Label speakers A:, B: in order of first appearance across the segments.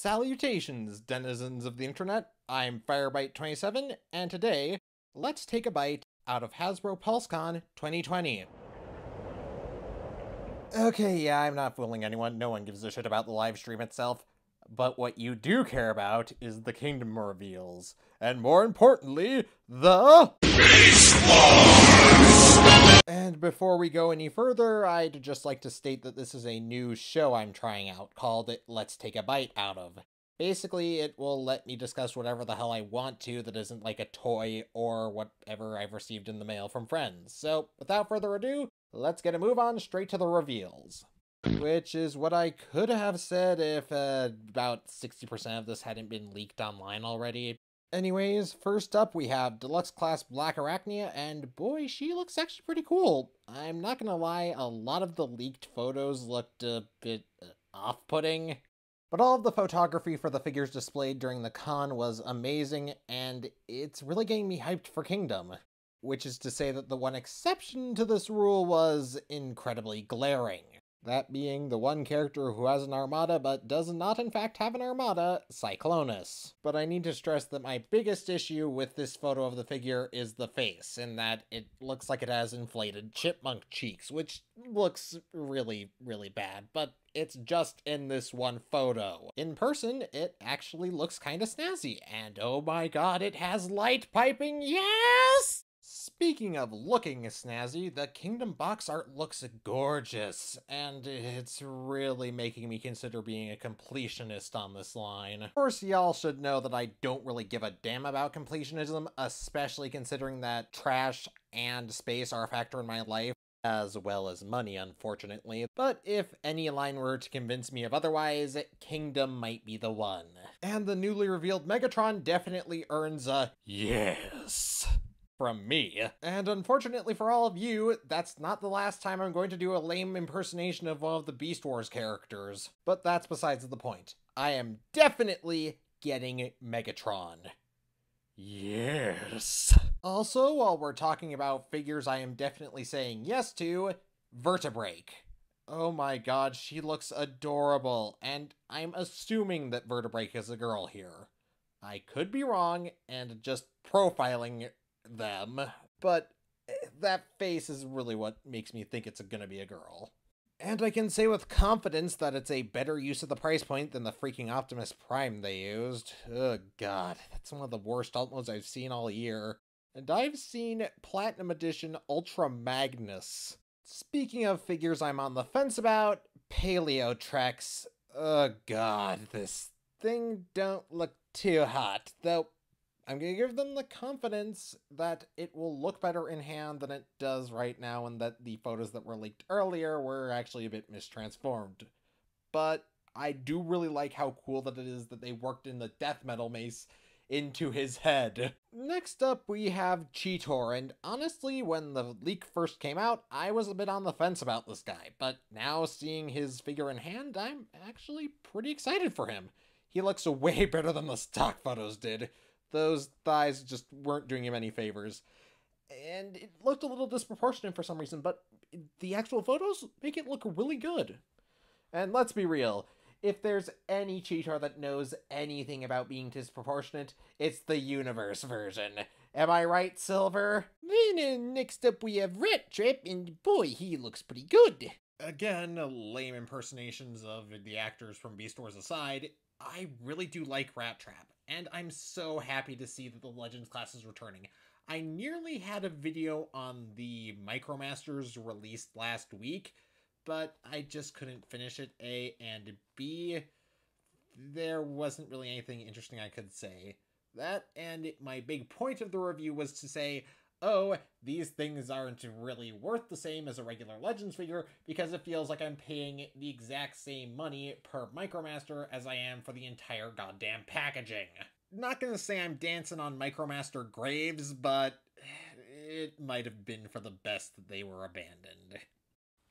A: Salutations, denizens of the internet. I'm Firebyte27, and today, let's take a bite out of Hasbro PulseCon 2020. Okay, yeah, I'm not fooling anyone. No one gives a shit about the live stream itself. But what you do care about is the kingdom reveals. And more importantly, the... And before we go any further, I'd just like to state that this is a new show I'm trying out called Let's Take a Bite Out of. Basically, it will let me discuss whatever the hell I want to that isn't like a toy or whatever I've received in the mail from friends. So, without further ado, let's get a move on straight to the reveals. Which is what I could have said if about 60% of this hadn't been leaked online already. Anyways, first up we have Deluxe Class Black Arachnia, and boy, she looks actually pretty cool. I'm not gonna lie, a lot of the leaked photos looked a bit off-putting. But all of the photography for the figures displayed during the con was amazing, and it's really getting me hyped for Kingdom. Which is to say that the one exception to this rule was incredibly glaring. That being the one character who has an armada but does not in fact have an armada, Cyclonus. But I need to stress that my biggest issue with this photo of the figure is the face, in that it looks like it has inflated chipmunk cheeks, which looks really, really bad, but it's just in this one photo. In person, it actually looks kinda snazzy, and oh my god, it has light piping, yes! Speaking of looking snazzy, the Kingdom box art looks gorgeous, and it's really making me consider being a completionist on this line. Of course, y'all should know that I don't really give a damn about completionism, especially considering that trash and space are a factor in my life, as well as money, unfortunately. But if any line were to convince me of otherwise, Kingdom might be the one. And the newly revealed Megatron definitely earns a yes from me. And unfortunately for all of you, that's not the last time I'm going to do a lame impersonation of one of the Beast Wars characters. But that's besides the point. I am definitely getting Megatron. Yes. Also, while we're talking about figures I am definitely saying yes to, Vertebrake. Oh my god, she looks adorable, and I'm assuming that Vertebrake is a girl here. I could be wrong, and just profiling them, but that face is really what makes me think it's gonna be a girl. And I can say with confidence that it's a better use of the price point than the freaking Optimus Prime they used. Oh god, that's one of the worst alt modes I've seen all year. And I've seen Platinum Edition Ultra Magnus. Speaking of figures I'm on the fence about, Paleo Trex. Oh god, this thing don't look too hot, though I'm gonna give them the confidence that it will look better in hand than it does right now, and that the photos that were leaked earlier were actually a bit mistransformed. But I do really like how cool that it is that they worked in the death metal mace into his head. Next up, we have Cheetor, and honestly, when the leak first came out, I was a bit on the fence about this guy, but now seeing his figure in hand, I'm actually pretty excited for him. He looks way better than the stock photos did. Those thighs just weren't doing him any favors. And it looked a little disproportionate for some reason, but the actual photos make it look really good. And let's be real, if there's any Cheetor that knows anything about being disproportionate, it's the universe version. Am I right, Silver? And next up we have Rat Trap, and boy, he looks pretty good. Again, lame impersonations of the actors from Beast Wars aside, I really do like Rat Trap, and I'm so happy to see that the Legends class is returning. I nearly had a video on the Micromasters released last week, but I just couldn't finish it, A, and B, there wasn't really anything interesting I could say. That, and my big point of the review was to say, oh, these things aren't really worth the same as a regular Legends figure because it feels like I'm paying the exact same money per Micromaster as I am for the entire goddamn packaging. Not gonna say I'm dancing on Micromaster graves, but it might have been for the best that they were abandoned.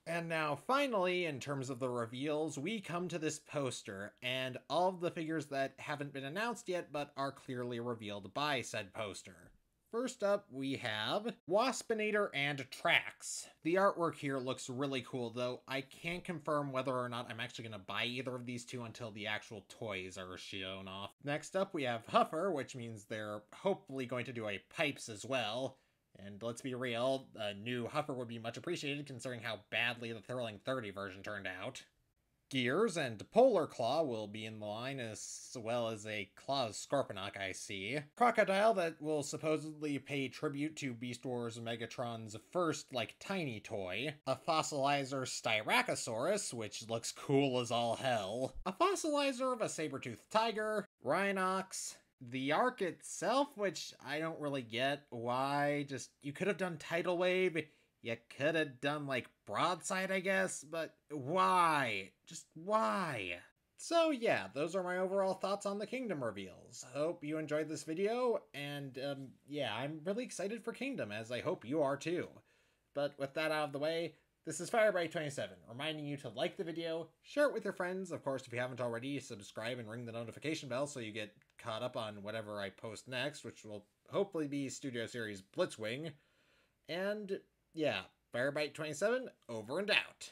A: And now, finally, in terms of the reveals, we come to this poster, and all of the figures that haven't been announced yet but are clearly revealed by said poster. First up, we have Waspinator and Trax. The artwork here looks really cool, though I can't confirm whether or not I'm actually going to buy either of these two until the actual toys are shown off. Next up, we have Huffer, which means they're hopefully going to do a Pipes as well. And let's be real, a new Huffer would be much appreciated considering how badly the Thrilling 30 version turned out. Gears and Polar Claw will be in the line, as well as a Claw's Scorponok I see. Crocodile that will supposedly pay tribute to Beast Wars Megatron's first, tiny toy. A Fossilizer Styracosaurus, which looks cool as all hell. A Fossilizer of a Saber-toothed Tiger. Rhinox. The arc itself, which I don't really get why. You could have done Tidal Wave. You could have done, Broadside, I guess, but why? Just why? So yeah, those are my overall thoughts on the Kingdom reveals. Hope you enjoyed this video, and yeah, I'm really excited for Kingdom, as I hope you are too. But with that out of the way, this is Firebright27, reminding you to like the video, share it with your friends, of course if you haven't already, subscribe and ring the notification bell so you get caught up on whatever I post next, which will hopefully be Studio Series Blitzwing. And yeah, Firebright27, over and out.